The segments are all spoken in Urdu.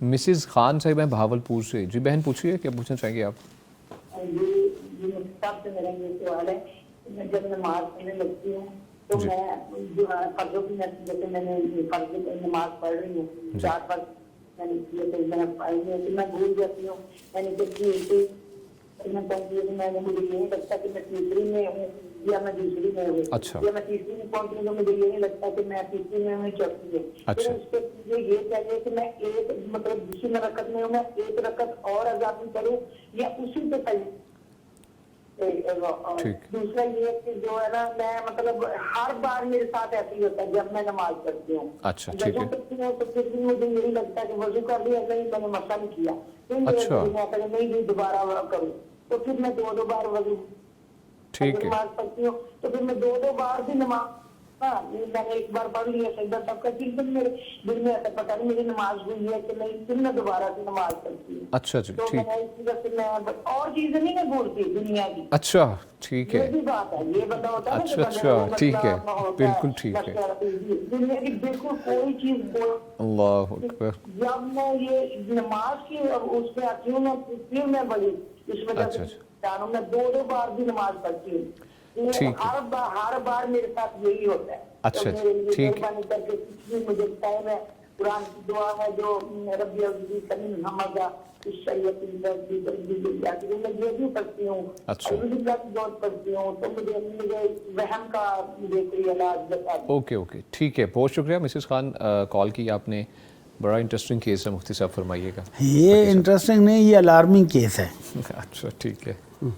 مسز خان صاحب ہیں بہاولپور سے. جی بہن پوچھیے, کیا پوچھنا چاہیں گے آپ؟ یہ مستقبل سے میرا یہ سوال ہے کہ میں جب نماز پڑھنے لگتی ہوں تو میں جو فرضوں کی جیسے میں نے فرض نماز پڑھ رہی ہوں 4 فرض میں نے کیے تھے, میں نے پڑھی ہے تو میں بھول جاتی ہوں. میں نے جب کی میں پہنچی ہے تو میں مجھے یہ نہیں لگتا کہ میں تیسری میں ہوں یا میں دوسری میں ہوں, یا میں تیسری میں پہنچی ہوں تو مجھے یہ نہیں لگتا کہ میں تیسری میں ہوں چوتھی میں. پھر اس پہ مجھے یہ چاہیے کہ میں ایک مطلب دوسری رکعت میں ہوں, میں ایک رکعت اور اضافی کروں یا اسی پہ پڑھوں. دوسرا یہ کہ جو ہے نا میں مطلب ہر بار میرے ساتھ ایسا ہی ہوتا ہے جب میں نماز پڑھتی ہوں. وضو کرتی ہوں تو پھر بھی مجھے یہی لگتا ہے کہ وضو کر لیا نہیں, میں نے مسا نہیں کیا, پھر میرے نہیں دوبارہ کروں, تو پھر میں 2 بار وضو نماز پڑھتی ہوں. تو پھر میں 2 بار بھی نماز, ہاں میں نے ایک بار پڑھ لیا سجدہ سب کا, پھر میرے دل میں ایسا پتا نہیں میری نماز ہوئی ہے کہ نہیں, پھر میں دوبارہ سے نماز پڑھتی ہوں. اچھا جی تو میں اس وجہ سے میں اور چیزیں نہیں میں بولتی دنیا کی. اچھا ٹھیک ہے, یہ بھی بات ہے, یہ بندہ ہوتا ہے اچھا ٹھیک ہے, بالکل ٹھیک ہے. دنیا کی بالکل کوئی چیز بول. اللہ اکبر. جب میں یہ نماز کی اس پہ آتی ہوں پھر میں بڑی اس وجہ سے جانوں میں 2 بار بھی نماز پڑھتی ہوں. ہر بار میرے ساتھ یہی ہوتا ہے. اچھا ٹھیک ہے, مہربانی کر کے کچھ بھی مجھے ٹائم ہے, قرآن کی دعا ہے جو ربی عزیزی کریم حمدہ اس شریعت میں یہ بھی پڑھتی ہوں, پڑھتی ہوں, تو مجھے وہم کا مجھے کوئی علاج بتا دیں. اوکے ٹھیک ہے, بہت شکریہ مسز خان, کال کی آپ نے. بڑا انٹرسٹنگ کیس ہے, مفتی صاحب فرمائیے گا. یہ انٹرسٹنگ نہیں, یہ الارمنگ کیس ہے. اچھا ٹھیک ہے.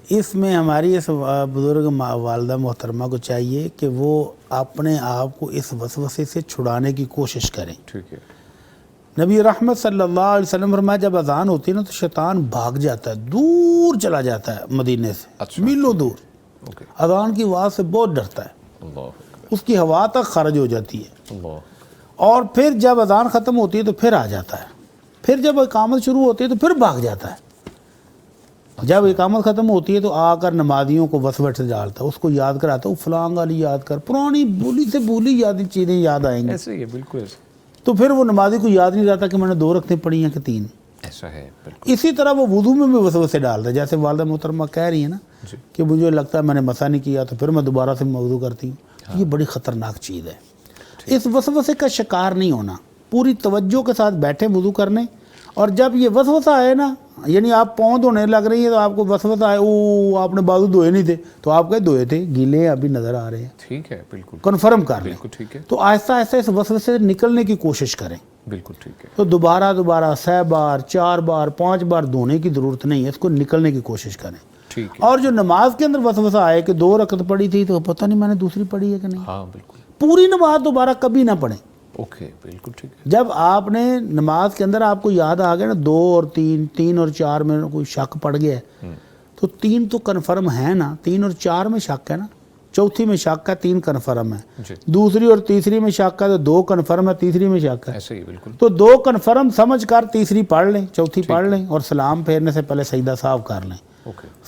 اس میں ہماری اس بزرگ والدہ محترمہ کو چاہیے کہ وہ اپنے آپ کو اس وسوسے سے چھڑانے کی کوشش کریں. ٹھیک ہے. نبی رحمت صلی اللہ علیہ وسلم فرمایا جب اذان ہوتی ہے نا تو شیطان بھاگ جاتا ہے, دور چلا جاتا ہے مدینے سے, میلوں دور. اذان کی آواز سے بہت ڈرتا ہے, اس کی ہوا تک خارج ہو جاتی ہے. اور پھر جب اذان ختم ہوتی ہے تو پھر آ جاتا ہے. پھر جب اقامت شروع ہوتی ہے تو پھر بھاگ جاتا ہے. جب اقامت ختم ہوتی ہے تو آ کر نمازیوں کو وسوسے سے ڈالتا ہے, اس کو یاد کراتا ہے, فلاں والی یاد کر, پرانی بولی سے بولی یادی چیزیں یاد آئیں گی. ایسے ہی ہے, بالکل ایسے. تو پھر وہ نمازی کو یاد نہیں رہتا کہ میں نے 2 رکعتیں پڑھی ہیں کہ 3. ایسا ہے بالکل. اسی طرح وہ وضو میں بھی وسوسے ڈالتا ہے, جیسے والدہ محترمہ کہہ رہی ہیں نا کہ مجھے لگتا ہے میں نے مسا نہیں کیا تو پھر میں دوبارہ سے وضو کرتی ہوں. یہ بڑی خطرناک چیز ہے. اس وسوسے کا شکار نہیں ہونا, پوری توجہ کے ساتھ بیٹھے وضو کرنے, اور جب یہ وسوسہ آئے نا, یعنی آپ پاؤں دھونے لگ رہی ہیں تو آپ کو وسوسہ آئے, او آپ نے بازو دھوئے نہیں تھے, تو آپ کہے دھوئے تھے, گیلے ابھی نظر آ رہے ہیں. ٹھیک ہے, بالکل کنفرم کر لیں. بالکل ٹھیک ہے. تو آہستہ آہستہ اس وسوسے سے نکلنے کی کوشش کریں. بالکل ٹھیک ہے. تو دوبارہ 6 بار 4 بار 5 بار دھونے کی ضرورت نہیں ہے, اس کو نکلنے کی کوشش کریں. ٹھیک ہے. اور جو نماز کے اندر وسوسہ آئے کہ 2 رکعت پڑھی تھی تو پتہ نہیں میں نے دوسری پڑھی ہے کہ نہیں, ہاں بالکل, پوری نماز دوبارہ کبھی نہ پڑھیں. اوکے بالکل ٹھیک ہے. جب آپ نے نماز کے اندر آپ کو یاد آ گیا نا 2 اور 3 اور 4 میں کوئی شک پڑ گیا ہے, تو 3 تو کنفرم ہے نا, 3 اور 4 میں شک ہے نا, چوتھی میں شک ہے, 3 کنفرم ہے. دوسری اور تیسری میں شک ہے تو 2 کنفرم ہے, تیسری میں شک ہے. ایسے ہی بالکل. تو 2 کنفرم سمجھ کر تیسری پڑھ لیں, چوتھی پڑھ لیں, اور سلام پھیرنے سے پہلے سجدہ صاف کر لیں.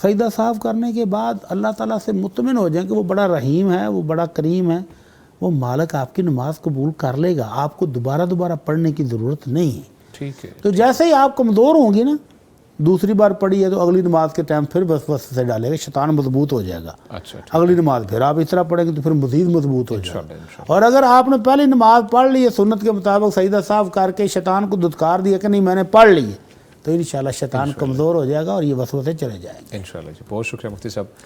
سجدہ صاف کرنے کے بعد اللہ تعالیٰ سے مطمئن ہو جائیں کہ وہ بڑا رحیم ہے, وہ بڑا کریم ہے, وہ مالک آپ کی نماز قبول کر لے گا, آپ کو دوبارہ پڑھنے کی ضرورت نہیں ہے. ٹھیک ہے. تو جیسے ہی آپ کمزور ہوں گی نا, دوسری بار پڑھی ہے تو اگلی نماز کے ٹائم پھر وسوسے سے ڈالے گا, شیطان مضبوط ہو جائے گا. اچھا. اگلی نماز پھر آپ اس طرح پڑھیں گے تو پھر مزید مضبوط ہو جائے گا. اور اگر آپ نے پہلی نماز پڑھ لی ہے سنت کے مطابق, سجدہ صاف کر کے شیطان کو دھتکار دیا کہ نہیں میں نے پڑھ لی ہے, تو انشاءاللہ شیطان کمزور ہو جائے گا اور یہ وسوسے چلے جائیں گے. انشاءاللہ. جی بہت شکریہ مفتی صاحب.